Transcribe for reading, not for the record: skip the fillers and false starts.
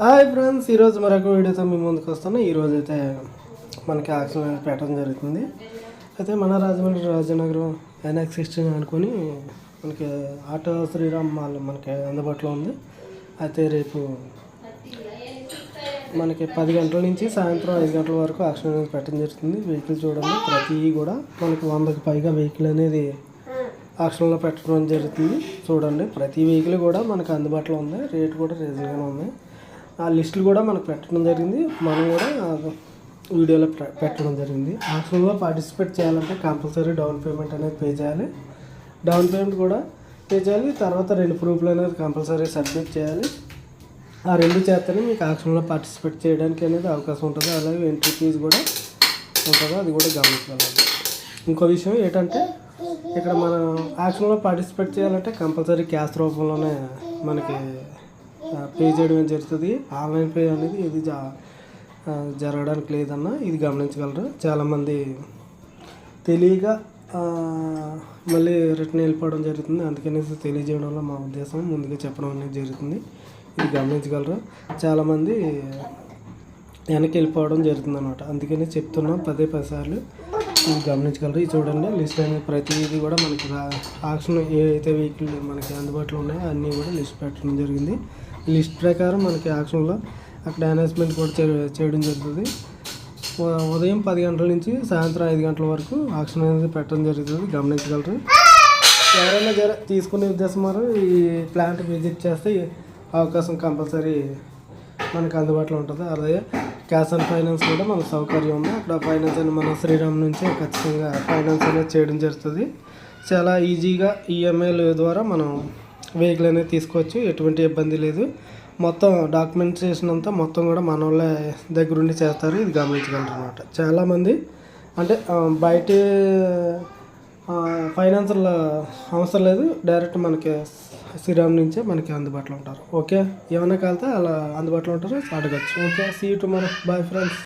Hi friends, ఈరోజు మరొక వీడియోతో మీ ముందుకు వస్తాను. ఈరోజు అయితే మనకి ఆక్షన్ అనేది పెట్టడం జరుగుతుంది. అయితే మన రాజమండ్రి రాజనగరం NX16 అనుకొని మనకి ఆటో శ్రీరామ్ మాల్ మనకి అందుబాటులో ఉంది. అయితే రేపు మనకి 10 గంటల నుంచి సాయంత్రం 5 గంటల వరకు ఆక్షన్ అనేది పెట్టడం జరుగుతుంది. వెహికల్ చూడండి, ప్రతి కూడా మనకి 100కి పైగా వెహికల్ అనేది ఆక్షన్లో పెట్టడం జరుగుతుంది. చూడండి, ప్రతి వెహికల్ కూడా మనకు అందుబాటులో ఉంది. రేట్ కూడా రీజనబుల్గా ఉంది. ఆ లిస్టులు కూడా మనకు పెట్టడం జరిగింది. మనం కూడా వీడియోలో పెట్టడం జరిగింది. ఆక్షన్లో పార్టిసిపేట్ చేయాలంటే కంపల్సరీ డౌన్ పేమెంట్ అనేది పే చేయాలి. డౌన్ పేమెంట్ కూడా పే చేయాలి. తర్వాత 2 ప్రూఫ్లు అనేది కంపల్సరీ సబ్మిట్ చేయాలి. ఆ 2 చేస్తేనే మీకు ఆక్షన్లో పార్టిసిపేట్ చేయడానికి అనేది అవకాశం ఉంటుంది. అలాగే ఎంట్రీ ఫీజు కూడా ఉంటుంది, అది కూడా గమనించాలి. ఇంకో విషయం ఏంటంటే, ఇక్కడ మనం ఆక్షన్లో పార్టిసిపేట్ చేయాలంటే కంపల్సరీ క్యాష్ రూపంలోనే మనకి పే చేయడం జరుగుతుంది. ఆన్లైన్ పే అనేది ఇది జరగడానికి లేదన్న, ఇది గమనించగలరు. చాలామంది తెలియక మళ్ళీ రిటర్న్ వెళ్ళిపోవడం జరుగుతుంది. అందుకని తెలియజేయడంలో మా ఉద్దేశం, ముందుగా చెప్పడం అనేది జరుగుతుంది. ఇది గమనించగలరు. చాలామంది వెనక్కి వెళ్ళిపోవడం జరుగుతుంది అన్నమాట. అందుకని చెప్తున్నాం 10 సార్లు, ఇది గమనించగలరు. ఇది చూడండి, లిస్ట్ అనేది ప్రతిదీ కూడా మనకి ఆక్షన్ ఏదైతే వెహికల్ మనకి అందుబాటులో ఉన్నాయో అన్నీ కూడా లిస్ట్ పెట్టడం జరిగింది. లిస్ట్ ప్రకారం మనకి ఆక్షన్లో అక్కడ అనౌన్స్మెంట్ కూడా చేయడం జరుగుతుంది. ఉదయం 10 గంటల నుంచి సాయంత్రం 5 గంటల వరకు ఆక్షన్ అనేది పెట్టడం జరుగుతుంది. గమనించగలరు. ఎవరైనా తీసుకునే ఉద్దేశం వారు ఈ ప్లాంట్ విజిట్ చేస్తే అవకాశం కంపల్సరీ మనకు అందుబాటులో ఉంటుంది. అలాగే క్యాష్ అండ్ ఫైనాన్స్ కూడా మనకు సౌకర్యం ఉంది. అక్కడ ఫైనాన్స్ అని మన శ్రీరామ్ నుంచి ఖచ్చితంగా ఫైనాన్స్ అనేది చేయడం జరుగుతుంది. చాలా ఈజీగా ఈఎంఐల ద్వారా మనం వెహికల్ అనేది తీసుకోవచ్చు. ఎటువంటి ఇబ్బంది లేదు. మొత్తం డాక్యుమెంటేషన్ అంతా మొత్తం కూడా మన వాళ్ళ దగ్గరుండి చేస్తారు. ఇది గమనించగలరు అనమాట. చాలామంది అంటే బయట ఫైనాన్షియల్ అవసరం లేదు, డైరెక్ట్ మనకి శ్రీరామ్ నుంచే మనకి అందుబాటులో ఉంటారు. ఓకే, ఏమైనా కలితే అలా అందుబాటులో ఉంటారు, అడగచ్చు. Okay, see you tomorrow. Bye friends.